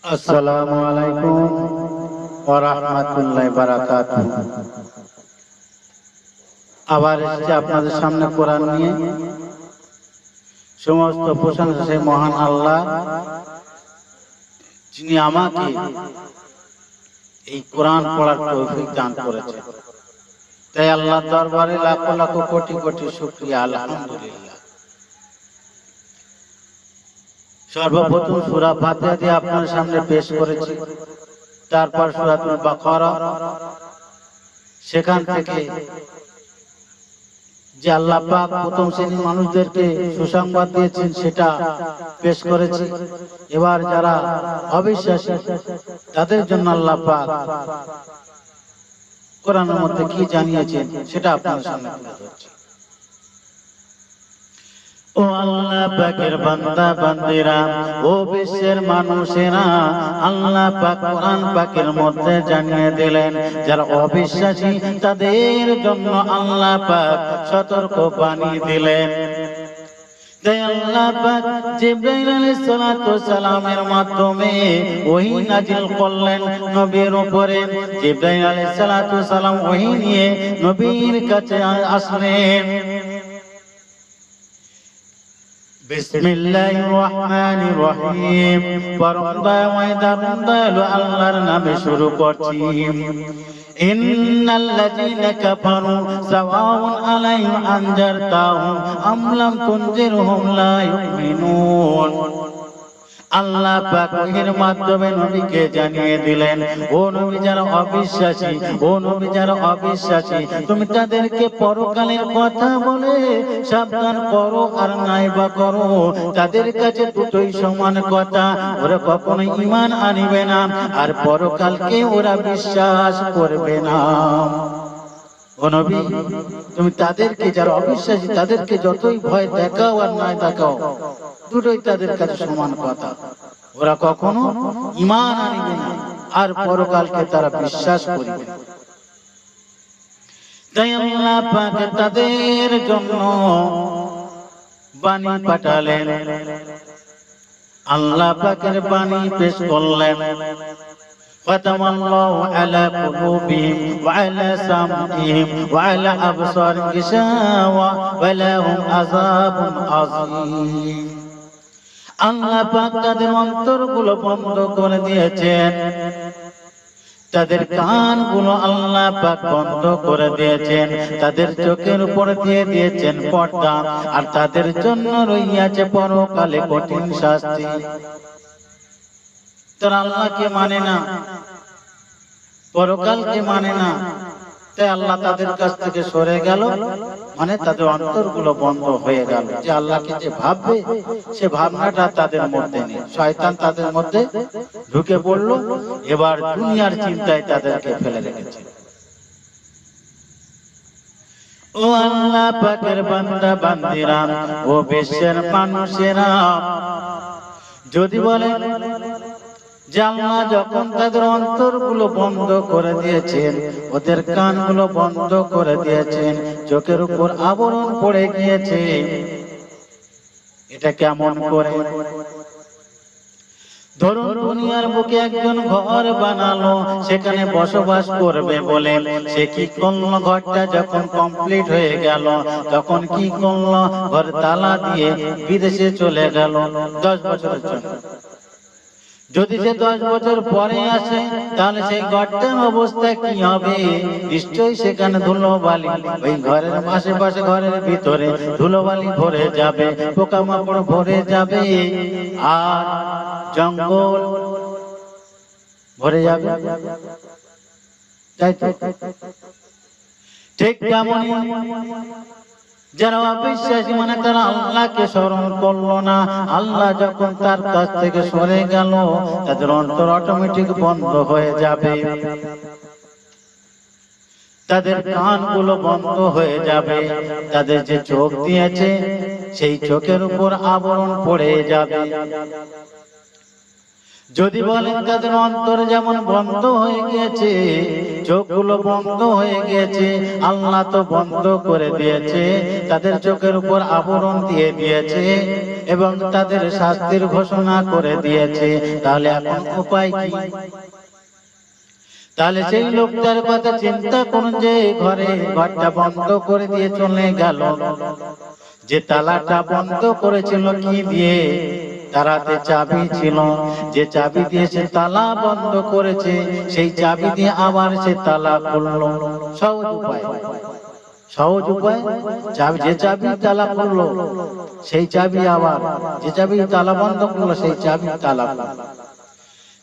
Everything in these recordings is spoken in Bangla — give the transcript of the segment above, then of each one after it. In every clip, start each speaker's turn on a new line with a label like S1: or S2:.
S1: আসসালামু আলাইকুম ওয়া রাহমাতুল্লাহি ওয়া বারাকাতুহু। আবার এসেছি আপনাদের সামনে কোরআন নিয়ে। সমস্ত প্রশংসা সেই মহান আল্লাহ, যিনি আমাকে এই কোরআন পড়ার তৌফিক দান করেছেন। তাই আল্লাহর দরবারে লাখ লাখ কোটি কোটি শুকরিয়া, আলহামদুলিল্লাহ। সর্বপ্রথম সূরা ফাতিহা দিয়ে আপনার সামনে পেশ করেছি, তারপর সূরাতুল বাকারা, সেখান থেকে যে আল্লাহ পাক প্রথম শ্রেণীর মানুষদেরকে সুসংবাদ দিয়েছেন সেটা পেশ করেছি। এবার যারা অবিশ্বাসী তাদের জন্য আল্লাহ পাক কোরআনের মধ্যে কি জানিয়েছেন সেটা আপনাদের সামনে তুলে ধরছি। ও আল্লাহ পাকের বান্দা বান্দিরা, ও বিশ্বের মানুষেরা, আল্লাহ পাক কোরআন পাকের মধ্যে জানিয়ে দিলেন যারা অবিশ্বাসী তাদের জন্য আল্লাহ পাক সতর্ক বাণী দিলেন। তাই আল্লাহ পাক জিবরাইল আলাইহিস সালাতু সালামের মাধ্যমে ওহী নাজিল করলেন নবীর উপরে। জিবরাইল আলাইহিস সালাতু সালাম ওহী নিয়ে নবীর কাছে আসলেন। বিসমিল্লাহির রহমানির রহিম। পরম দয়াময় দারুণ দয়ালু আল্লাহর নামে শুরু করছি। ইন্নাল্লাযীনা কাফারু সাওয়াউন আলাইহিম আনজারতাহুম আম লাম তুনজিরহুম লা ইউমিনুন। আল্লাহ পাক ওহীর মাধ্যমে নবীকে জানিয়ে দিলেন, ও নবী যারা অবিশ্বাসী, ও নবী যারা অবিশ্বাসী, তুমি তাদেরকে পরকালের কথা বলে সাবধান করো আর নাইবা করো। তাদের কাছে দুটোই সমান কথা, ওরা কখনো ঈমান আনিবে না আর পরকালকে ওরা বিশ্বাস করবে না। ও নবী, তুমি তাদেরকে যারা অবিশ্বাসী তাদেরকে যতই ভয় দেখাও আর না দেখাও, দুটোই তাদের কাছে সমান কথা। ওরা কখনো ঈমান আনিবে না আর পরকালকে তারা বিশ্বাস করিবে না। তাই আল্লাহ পাক তাদের জন্য বাণী পাঠালেন। আল্লাহ পাকের বাণী পেশ করলেন। ختم الله على قلوبهم وعلى سمعهم وعلى أبصارهم غشاوة ولهم عذاب عظيم। আল্লাহ পাক তাদের অন্তরগুলো বন্ধ করে দিয়েছেন, তাদের কানগুলো আল্লাহ পাক বন্ধ করে দিয়েছেন, তাদের চোখের উপর দিয়ে দিয়েছেন পর্দা, আর তাদের জন্য রইয়াছে পরকালে কঠিন শাস্তি। তারা আল্লাহকে মানে না, পরকালকে মানে না, তাই আল্লাহ তাদের কাছ থেকে সরে গেল, মানে তাদের অন্তরগুলো বন্ধ হয়ে গেল। যে আল্লাহকে যে ভাববে সে ভাবনাটা তাদের মধ্যে নেই। শয়তান তাদের মধ্যে ঢুকে পড়লো, এবার দুনিয়ার চিন্তায় তাদেরকে ফেলে রেখেছে। ও আল্লাহ পাকের বান্দা বান্দিরা, ও বিশ্বের মানুষেরা, যদি বলেন যে আল্লাহ যখন তাদের অন্তরগুলো বন্ধ করে দিয়েছেন, ওদের কানগুলো বন্ধ করে দিয়েছেন, চোখের উপর আবরণ পড়ে গিয়েছে, এটা কেমন করে? ধরুন দুনিয়ার বুকে একজন ঘর বানালো, সেখানে বসবাস করবে বলে সে কি করলো? ঘরটা যখন কমপ্লিট হয়ে গেল তখন কি করলো? ঘর তালা দিয়ে বিদেশে চলে গেল 10 বছরের জন্য। যদি সে 10 বছর পরে আসে তাহলে সেই ঘরটার অবস্থা কি হবে? নিশ্চয়ই সেখানে ধুলোবালি, ওই ঘরের আশেপাশে ঘরের ভিতরে ধুলোবালি ভরে যাবে, পোকামাকড় ভরে যাবে, আর জঙ্গল ভরে যাবে। তাই তো ঠিক তেমনই যারা অবিশ্বাসী, মানে তারা আল্লাহকে স্মরণ করলো না, আল্লাহ যখন তার কাছ থেকে সরে গেল তাদের অন্তর অটোমেটিক বন্ধ হয়ে যাবে, তাদের কানগুলো বন্ধ হয়ে যাবে, তাদের যে চোখ দিয়েছে সেই চোখের উপর আবরণ পড়ে যাবে। যদি বলেন তাদের অন্তর যেমন বন্ধ হয়ে গিয়েছে, চোখগুলো বন্ধ হয়ে গিয়েছে, আল্লাহ তো বন্ধ করে দিয়েছে, তাদের চোখের উপর আবরণ দিয়ে দিয়েছে, এবং তাদের শাস্তির ঘোষণা করে দিয়েছে, তাহলে এখন উপায় কি? তাহলে সেই লোকটার কথা চিন্তা করুন, যে ঘরটা বন্ধ করে দিয়ে চলে গেল, যে তালাটা বন্ধ করেছিল কি দিয়ে? তারাতে চাবি ছিল, যে চাবি দিয়ে সে তালা বন্ধ করেছে, সেই চাবি দিয়ে আবার সে তালা খুললো। সহজ উপায়, সহজ উপায়। যে চাবি তালা খুললো সেই চাবি আবার, যে চাবি তালা বন্ধ করলো সেই চাবি তালা।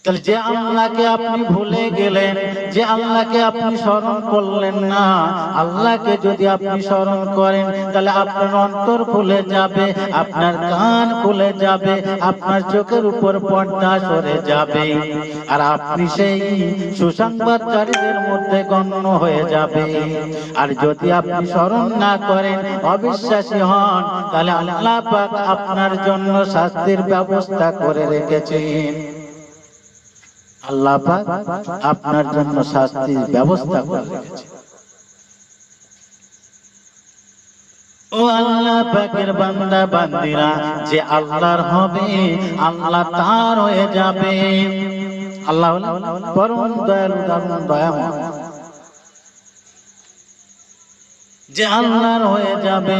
S1: তাহলে যে আল্লাহকে আপনি ভুলে গেলেন, যে আল্লাহকে আপনি স্মরণ করলেন না, আল্লাহকে যদি আপনি স্মরণ করেন তাহলে আপনার অন্তর খুলে যাবে, আপনার কান খুলে যাবে, আপনার চোখের উপর পর্দা সরে যাবে, আর আপনি সেই সুসংবাদকারীদের মধ্যে গণ্য হয়ে যাবে। আর যদি আপনি স্মরণ না করেন, অবিশ্বাসী হন, তাহলে আল্লাহ পাক আপনার জন্য শাস্তির ব্যবস্থা করে রেখেছেন। আল্লাহ পাক আপনার জন্য শাস্তির ব্যবস্থা করে রেখেছে। ও আল্লাহ পাকের বান্দা বান্দিরা, যে আল্লাহর হবে আল্লাহ তার হয়ে যাবে। আল্লাহ পরম দয়ালু, দারুণ দয়াময়। যে আল্লাহর হয়ে যাবে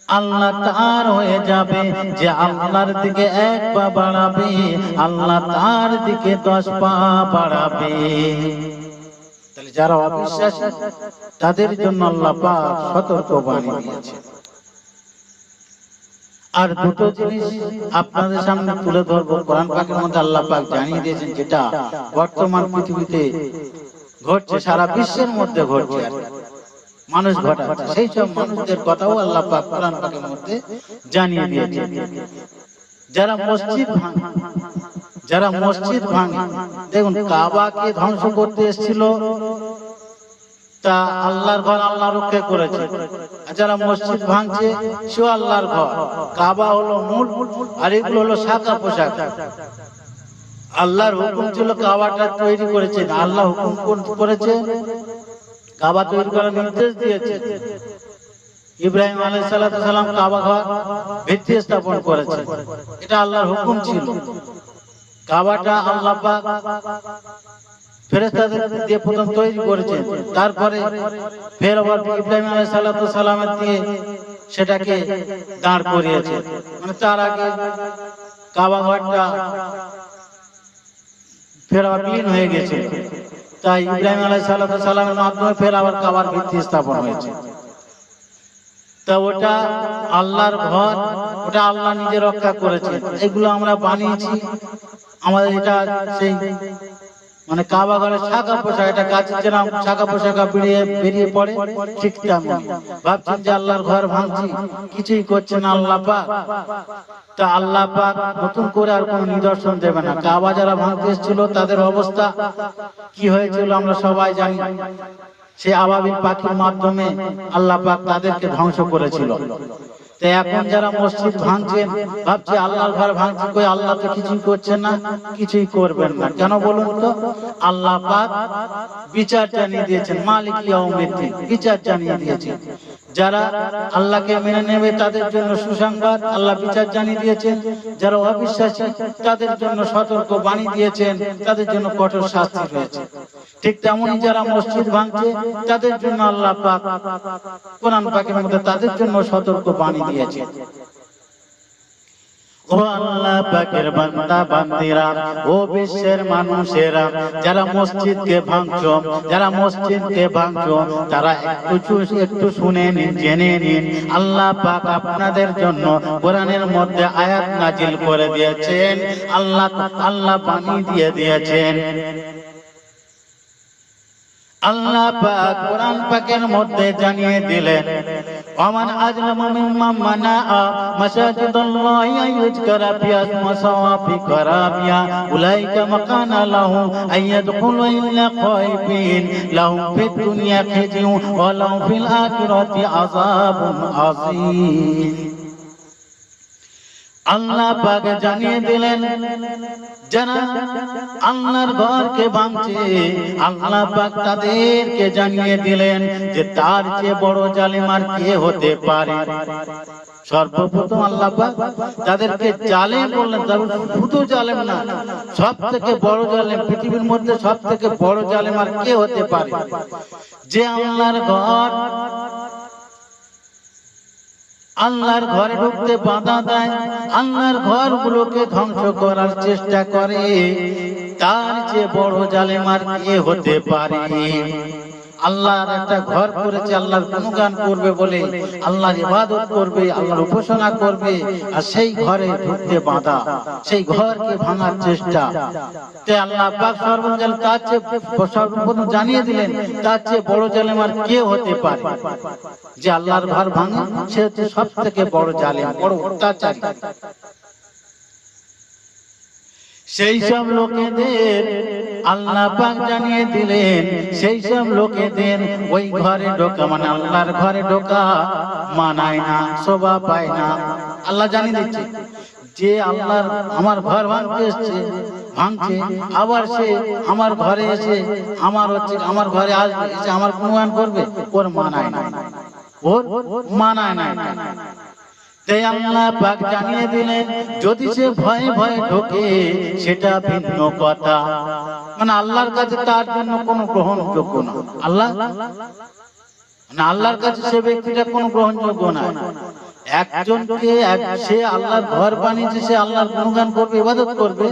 S1: আল্লাহ তার হয়ে যাবে, যে আল্লাহর দিকে এক পা বাড়াবে আল্লাহ তার দিকে 10 পা বাড়াবে। তাহলে যারা অবিশ্বাসী তাদের জন্য আল্লাহ পাক সতর্ক বাণী দিয়েছে। আর দুটো জিনিস আপনাদের সামনে তুলে ধরবো, কোরআন পাকের মধ্যে আল্লাহ পাক জানিয়ে দিয়েছেন, যেটা বর্তমান পৃথিবীতে ঘটছে, সারা বিশ্বের মধ্যে ঘটছে, আর মানুষ ঘটাচ্ছে। সেই সব মানুষদের কথাও আল্লাহ পাক কোরআন পাকের মধ্যে জানিয়ে দিয়েছেন। যারা মসজিদ ভাঙে, দেখুন কাবাকে ধ্বংস করতে এসেছিল, তা আল্লাহর ঘর আল্লাহ রক্ষা করেছে। আর যারা মসজিদ ভাঙছে সেও আল্লাহর ঘর, কাবা হলো মূল, আর এগুলো হলো শাখা পোশাক। আল্লাহর হুকুম ছিল কাবাটা তৈরি করেছেন, আল্লাহ হুকুম করেছে, কাবা তৈরি করার নির্দেশ দিয়েছে। ইব্রাহিম আলাইহিস সালাম কাবা ঘর ভিত্তি স্থাপন করেছে, এটা আল্লাহর হুকুম ছিল। কাবাটা আল্লাহ পাক ফেরেশতাদের দিয়ে প্রথম তৈরি করেছেন, তারপরে ফের আবার ইব্রাহিম আলাইহিস সালামের দিয়ে সেটাকে দাঁড় করিয়েছে। মানে তার আগে কাবা ঘরটা ফের আবার বিলীন হয়ে গেছে, তাই ইব্রাহিম আলাইহিস সালামের মাধ্যমে ফের আবার কাবার ভিত্তি স্থাপন হয়েছে। তা ওটা আল্লাহর ঘর, ওটা আল্লাহ নিজে রক্ষা করেছে। এগুলো আমরা বানিয়েছি, আমাদের এটা সেই মানে কাবা ঘরের শাখা পোশাক, এটা গাছের যেরকম শাখা পোশাকা বেরিয়ে পড়ে, ঠিক তেমন ভাবছেন যে আল্লাহর ঘর ভাঙছি, কিছুই করছে না আল্লাহ পাক। তা আল্লাহ পাক নতুন করে আর কোনো নিদর্শন দেবে না। কাবা যারা ভাঙতে এসেছিল তাদের অবস্থা কি হয়েছিল আমরা সবাই জানি। সে আবাবিল পাখির মাধ্যমে আল্লাহ পাক তাদেরকে ধ্বংস করেছিল। তো এখন যারা মসজিদ ভাঙছেন, ভাবছে আল্লাহর ঘর ভাঙছে, কই আল্লাহ তো কিছুই করছেন না, কিছুই করবেন না। কেন বলুন তো? আল্লাহ পাক বিচার জানিয়ে দিয়েছেন, মালিক ইয়াউমিদ্দিন, বিচার জানিয়ে দিয়েছেন। যারা আল্লাহকে মেনে নেবে তাদের জন্য সুসংবাদ, আল্লাহ বিচার জানিয়ে দিয়েছেন। যারা অবিশ্বাসী তাদের জন্য সতর্ক বাণী দিয়েছেন, তাদের জন্য কঠোর শাস্তি রয়েছে। ঠিক তেমনই যারা মসজিদ ভাঙছে তাদের জন্য আল্লাহ পাক কোরআন পাকের মধ্যে তাদের জন্য সতর্ক বাণী দিয়েছেন। ও আল্লাহ পাকের বান্দা বান্দিরা, ও বিশ্বের মানুষেরা, যারা মসজিদকে ভাঙছো, যারা মসজিদকে ভাঙছো, তারা একটু শুনে নিন, জেনে নিন, আল্লাহ পাক আপনাদের জন্য কোরআনের মধ্যে আয়াত নাজিল করে দিয়েছেন, আল্লাহ বাণী দিয়ে দিয়েছেন। আল্লাহ পাক কোরআন পাকের মধ্যে জানিয়ে দিলেন, ওমান আজলামু মিম্মান মানাআ মাসাজিদাল্লাহি আইয়ুযকারা ফিহা মাসাওয়াফি কারাবিয়া উলাইকা মাকানা লাহু আইয়াদখুলু ইল্লা খায়ফিন লাহুম ফিদ দুনিয়া খিজিয়ুন ওয়া লাহুম ফিল আখিরাতি আযাবুন আযীম। আল্লাহ পাক জানিয়ে দিলেন, যারা আল্লাহর ঘরকে ভাঙছে আল্লাহ পাক তাদেরকে জানিয়ে দিলেন যে তার চেয়ে বড় জালিম আর কে হতে পারে। সর্বপ্রথম আল্লাহ পাক তাদেরকে জালেম বললেন, তবে শুধু জালেম না, সব থেকে বড় জালেম পৃথিবীর মধ্যে, সব থেকে বড় জালেম আর কে হতে পারে? যে আল্লাহর ঘরে ঢুকতে বাধা দেয়, আল্লাহর ঘরগুলোকে ধ্বংস করার চেষ্টা করে, তার চেয়ে বড় জালেম আর কে হতে পারে? আল্লাহর একটা ঘর করেছে, আল্লাহর গুণগান করবে বলে, আল্লাহর ইবাদত করবে, আল্লাহর উপাসনা করবে, আর সেই ঘরে ঢুকতে বাধা, সেই ঘরকে ভাঙার চেষ্টা। তাই আল্লাহ পাক সর্বজল তার চেয়ে সর্বপ্রথম জানিয়ে দিলেন, তার চেয়ে বড় জালেম আর কে হতে পারে? যে আল্লাহর ঘর ভাঙে সে হচ্ছে সব থেকে বড় জালেম, বড় অত্যাচারী। সেই সব লোকেদের আল্লাহ পাক জানিয়ে দিলেন, সেই সব লোকেদের ওই ঘরে ঢোকা মানে আল্লাহর ঘরে ঢোকা মানায় না, শোভা পায় না। আল্লাহ জানিয়ে দিচ্ছে যে আল্লাহর আমার ঘর ভাঙতে এসছে, ভাঙছে, আবার সে আমার ঘরে এসে আমার ঘরে আসবে, এসে আমার গুণগান করবে, ওর মানায় না, ওর মানায় না। তাই আল্লাহ পাক জানিয়ে দিলেন, যদি সে ভয়ে ভয়ে ঢোকে সেটা ভিন্ন কথা, মানে আল্লাহর কাছে তার জন্য কোনো গ্রহণযোগ্য না। আল্লাহর কাছে সে ব্যক্তিটা কোনো গ্রহণযোগ্য না। একজনকে সে আল্লাহর ঘর বানিয়েছে, সে আল্লাহর গুণগান করবে, ইবাদত করবে,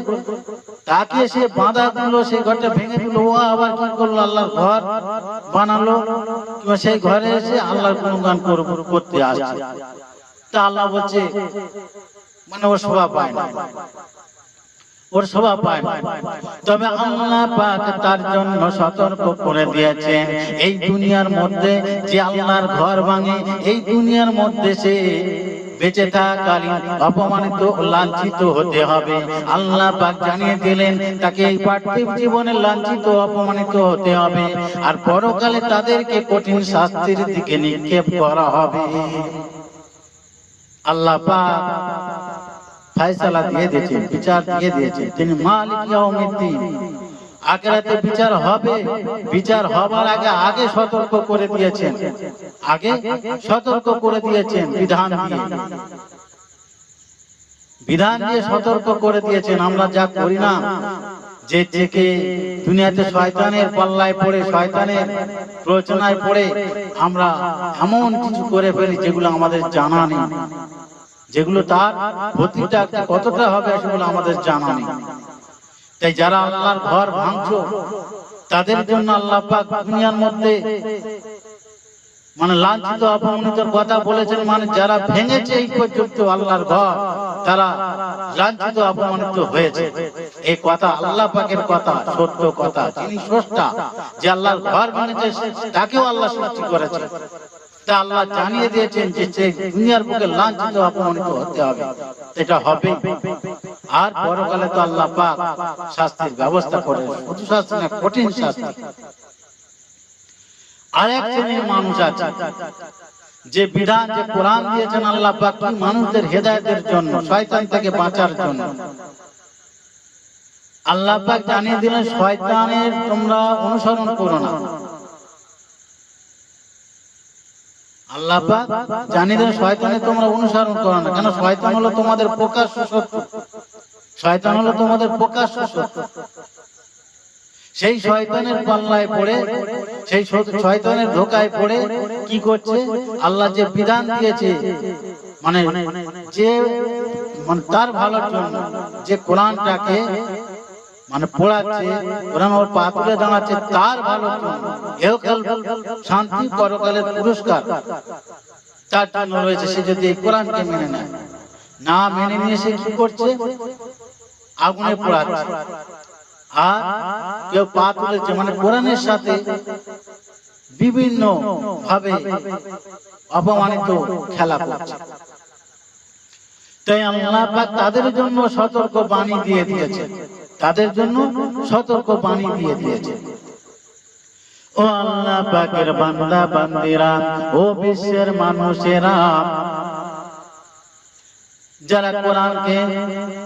S1: তাকে সে বাধা দিল, সেই ঘরটা ভেঙে দিল, ও আবার কি করলো? আল্লাহর ঘর বানালো, কিংবা সেই ঘরে এসে আল্লাহর গুণগান করতে আসছে। তা আল্লাহ বলছে মানে ওর শোভা পায় না, ওর শোভা পায় না। তবে আল্লাহ পাক তার জন্য সতর্ক করে দিয়েছেন, এই দুনিয়ার মধ্যে যে আল্লাহর ঘর ভাঙে, এই দুনিয়ার মধ্যে সে বেঁচে থাকাকালীন অপমানিত, লাঞ্ছিত হতে হবে। আল্লাহ পাক জানিয়ে দিলেন তাকে এই পার্থিব জীবনে লাঞ্ছিত, অপমানিত হতে হবে, আর পরকালে তাদেরকে কঠিন শাস্তির দিকে নিক্ষেপ করা হবে। আল্লাহ পাক ফয়সালা দিয়ে দিয়েছেন, বিচার দিয়ে দিয়েছেন, তিনি মালিক ইয়াউমিদ্দিন। আখিরাতে বিচার হবে, বিচার হবার আগে সতর্ক করে দিয়েছেন, আগে সতর্ক করে দিয়েছেন, বিধান দিয়ে সতর্ক করে দিয়েছেন। আমরা যা করি না, যে থেকে দুনিয়াতে শয়তানের পাল্লায় পড়ে, শয়তানের প্ররোচনায় পড়ে আমরা এমন কিছু করে ফেলি যেগুলো আমাদের জানা নেই, যেগুলো তার ক্ষতিটা কতটা হবে সেগুলো আমাদের জানা নেই। তাই যারা আল্লাহর ঘর ভাঙছো তাদের জন্য আল্লাহ পাক দুনিয়ার মধ্যে মানে লাঞ্ছিত, অপমানিতর কথা বলেছেন। মানে যারা ভেঙেছে এই পর্যন্ত আল্লাহর ঘর, তারা লাঞ্ছিত, অপমানিত হয়েছে। এই কথা আল্লাহ পাকের কথা, সত্য কথা। যিনি স্রষ্টা, যে আল্লাহর ঘর ভেঙেছে তাকেও আল্লাহ সৃষ্টি করেছে। তা আল্লাহ জানিয়ে দিয়েছেন যে দুনিয়ার বুকে লাঞ্ছিত, অপমানিত হতে হবে, এটা হবে। আর পরকালে তো আল্লাহ পাক শাস্তির ব্যবস্থা করে, শুধু শাস্তি না, কঠিন শাস্তি। আরেক শ্রেণীর মানুষ আছে যে বিধান, যে কোরআন দিয়েছেন আল্লাহ পাক মানুষদের হেদায়েতের জন্য, শয়তান থেকে বাঁচার জন্য। আল্লাহ পাক জানিয়ে দিলেন শয়তানের তোমরা অনুসরণ করো না। আল্লাহ পাক জানিয়ে দিলেন শয়তানের তোমরা অনুসরণ করো না। কেন? শয়তান হলো তোমাদের প্রকাশ্য শত্রু, শয়তান হলো তোমাদের প্রকাশ্য শত্রু। সেই শয়তানের পাল্লায় পড়ে, সেই শয়তানের ধোকায় পড়ে কি করছে? আল্লাহ যে বিধান দিয়েছে, মানে যে মানে তার ভালোর জন্য যে কোরআনটাকে মানে পড়াচ্ছে, কোরআন ওর পা তুলে দাঁড়াচ্ছে তার ভালোর জন্য, ইহকাল শান্তি, পরকালের পুরস্কার তার জন্য রয়েছে। সে যদি এই কোরআনকে মেনে নেয়, না মেনে নিয়ে সে কি করছে? আগুনে পোড়াচ্ছে। আর কেউ পা তুলেছে, মানে কোরআনের সাথে বিভিন্ন ভাবে অপমানিত খেলা করছে। তাই আল্লাহ পাক তাদের জন্য সতর্ক বাণী দিয়ে দিয়েছে, তাদের জন্য সতর্ক বাণী দিয়ে দিয়েছে। ও আল্লাহ পাকের বান্দা বান্দিরা, ও বিশ্বের মানুষেরা, যারা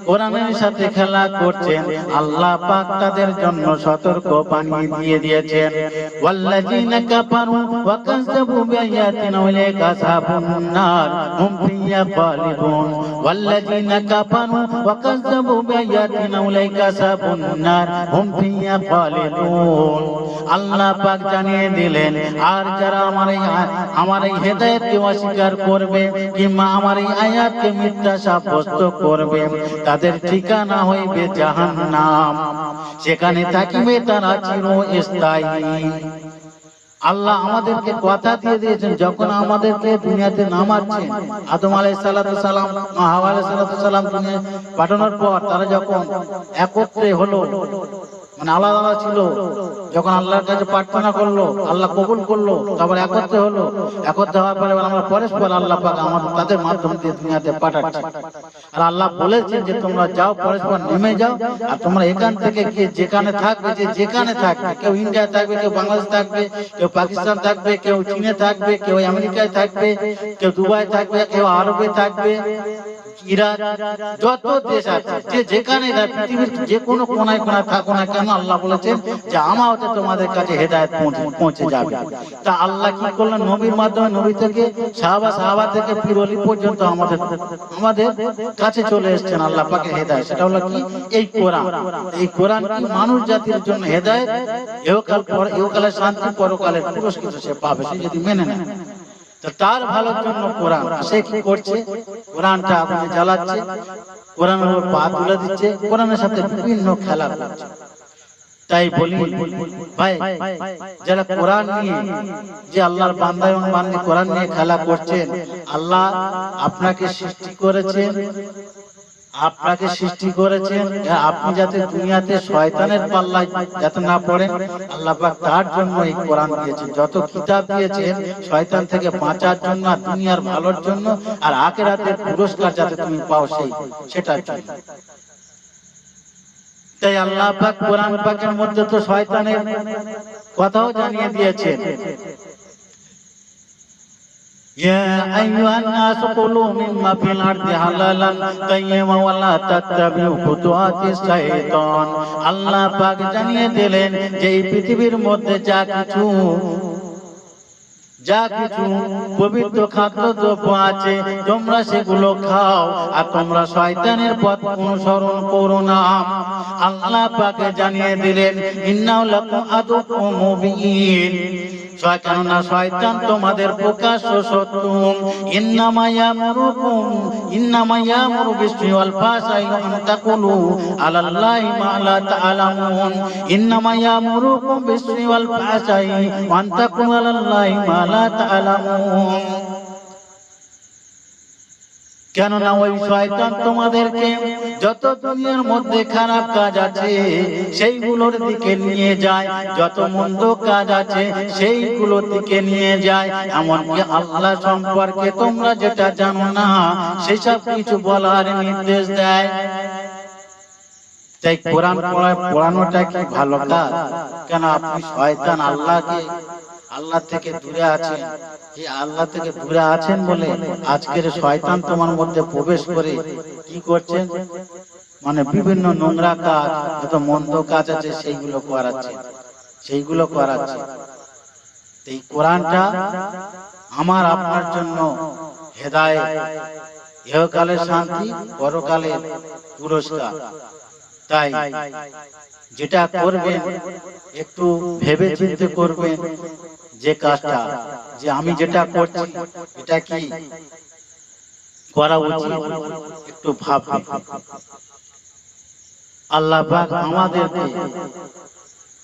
S1: কোরআনের সাথে খেলা করছেন আল্লাহ পাক তাদের জন্য সতর্ক বানিয়ে দিয়ে দিয়েছেন ওয়াল্লাযীনা কাফারু ওয়া কাযযাবু বিআয়াতিনা উলাইকা আসহাবুন নার হুম ফিহা খালিদুন ওয়াল্লাযীনা কাফারু ওয়া কাযযাবু বিআয়াতিনা উলাইকা আসহাবুন নার হুম ফিহা খালিদুন। আল্লাহ পাক জানিয়ে দিলেন আর যারা আমার এই হেদায়েতকে অস্বীকার করবে কিংবা আমার এই আয়াতকে মিথ্যা সাব্যস্ত করবে তাদের ঠিকানা হইবে জাহান্নাম, সেখানে থাকিবে তারা চিরস্থায়ী। আল্লাহ আমাদেরকে কথা দিয়ে দিয়েছেন যখন আমাদেরকে দুনিয়াতে নামাচ্ছেন আদম আলাইহিস সালাতু সালাম হাওয়া আলাইহিস সালাতু সালাম দুনিয়ায় পাঠানোর পর তারা যখন একত্রে হলো মানে আলাদা আলাদা ছিল, যখন আল্লাহর কাছে প্রার্থনা করলো আল্লাহ কবুল করলো, তারপর একত্রে হলো, একত্রে হওয়ার পরে আমরা পরস্পর আল্লাহ পাক আমাদের তাদের মাধ্যমে দিয়ে দুনিয়াতে পাঠাচ্ছে। আর আল্লাহ বলেছেন যে তোমরা যাও পরস্পর নেমে যাও আর তোমরা এখান থেকে গিয়ে যেখানে থাকবে যেখানে থাকবে, কেউ ইন্ডিয়া থাকবে, কেউ বাংলাদেশ থাকবে, কেউ পাকিস্তান থাকবে, কেউ চীনে থাকবে, কেউ আমেরিকায় থাকবে, কেউ দুবাই থাকবে, কেউ আরবে থাকবে, ইরাক, যত দেশ আছে যে যেখানে পৃথিবীর যে কোনো কোনায় কোনায় থাকো না কেন আল্লাহ বলেছেন যে আমার হতে তোমাদের কাছে হেদায়েত পৌঁছে যাবে। তা আল্লাহ কি করলেন নবীর মাধ্যমে, নবী থেকে সাহাবা থেকে পীর ওলি পর্যন্ত আমাদের কাছে চলে এসেছেন আল্লাহ পাকের হেদায়েত। সেটা হলো কি এই কোরআন। এই কোরআন কি মানুষ জাতির জন্য হেদায়েত, ইহকালের শান্তি, পরকালের পুরস্কৃত সে পাবে সে যদি মেনে নেয়। তার ভালোর জন্য কোরআন সে কি করছে, কোরআনটা আপনি জ্বালাচ্ছে, কোরআনের উপর পা তুলে দিচ্ছে, কোরআনের সাথে বিভিন্ন খেলা করছে। তাই বলি ভাই, যারা কোরআন নিয়ে যে আল্লাহর বান্দা এবং বান্দি কোরআন নিয়ে খেলা করছেন, আল্লাহ আপনাকে সৃষ্টি করেছেন আপনি যাতে দুনিয়াতে শয়তানের পাল্লায় যাতে না পড়েন, আল্লাহ পাক তার জন্য এই কোরআন দিয়েছেন। যত কিতাব দিয়েছেন শয়তান থেকে বাঁচার জন্য, আর দুনিয়ার ভালোর জন্য, আর আখিরাতের পুরস্কার যাতে তুমি পাও সেটার জন্য। তাই আল্লাহ পাক কোরআন পাকের মধ্যে তো শয়তানের কথাও জানিয়ে দিয়েছেন। يا أيها الناس كلوا مما في الأرض حلالا طيبا ولا تتبعوا خطوات الشيطان। আল্লাহ পাক জানিয়ে দিলেন যে এই পৃথিবীর মধ্যে যা কিছু পবিত্র খাদ্যদ্রব্য আছে তোমরা সেগুলো খাও, আর তোমরা শয়তানের পথ অনুসরণ করো না। আল্লাহ পাক জানিয়ে দিলেন ইন্নাহু লাকুম আদুউম মুবিন, কেননা শয়তান তোমাদের প্রকাশ্য শত্রু। ইন্নামা ইয়ামুরু বিস-সুই ওয়াল ফাহশাই ওয়া আন তাকুলু আলাল্লাহি মা লা তা'লামুন। ইন্নামা ইয়ামুরুকুম বিস-সুই ওয়াল ফাহশাই ওয়া আন তাকুলু আলাল্লাহি মা লা তা'লামুন। কেননা ওই শয়তান তোমাদেরকে যত দুনিয়ার মধ্যে খারাপ কাজ আছে সেইগুলোর দিকে নিয়ে যায়, যত মন্দ কাজ আছে সেইগুলোর দিকে নিয়ে যায়, এমনকি আল্লাহ সম্পর্কে তোমরা যেটা জানো না সেসব কিছু বলার নির্দেশ দেয়। তাই কোরআন পড়ানোটা কি ভালো কাজ? কেন আপনি শয়তান আল্লাহ থেকে দূরে আছেন, এই আল্লাহ থেকে দূরে আছেন বলে আজকের শয়তান তোমার মধ্যে প্রবেশ করে কি করছেন, মানে বিভিন্ন নোংরা কাজ, যত মন্দ কাজ আছে সেইগুলো করাচ্ছে। এই কোরআনটা আমার আপনার জন্য হেদায়েত, ইহকালের শান্তি, পরকালের পুরস্কার। তাই যেটা করবেন একটু ভেবে চিন্তে করবেন যে কাজটা, যে আমি যেটা করছি এটা কি করা উচিত, একটু ভাববেন। আল্লাহ পাক আমাদেরকে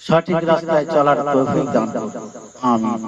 S1: সঠিক রাস্তায় চলার তৌফিক দান করুন। আমিন।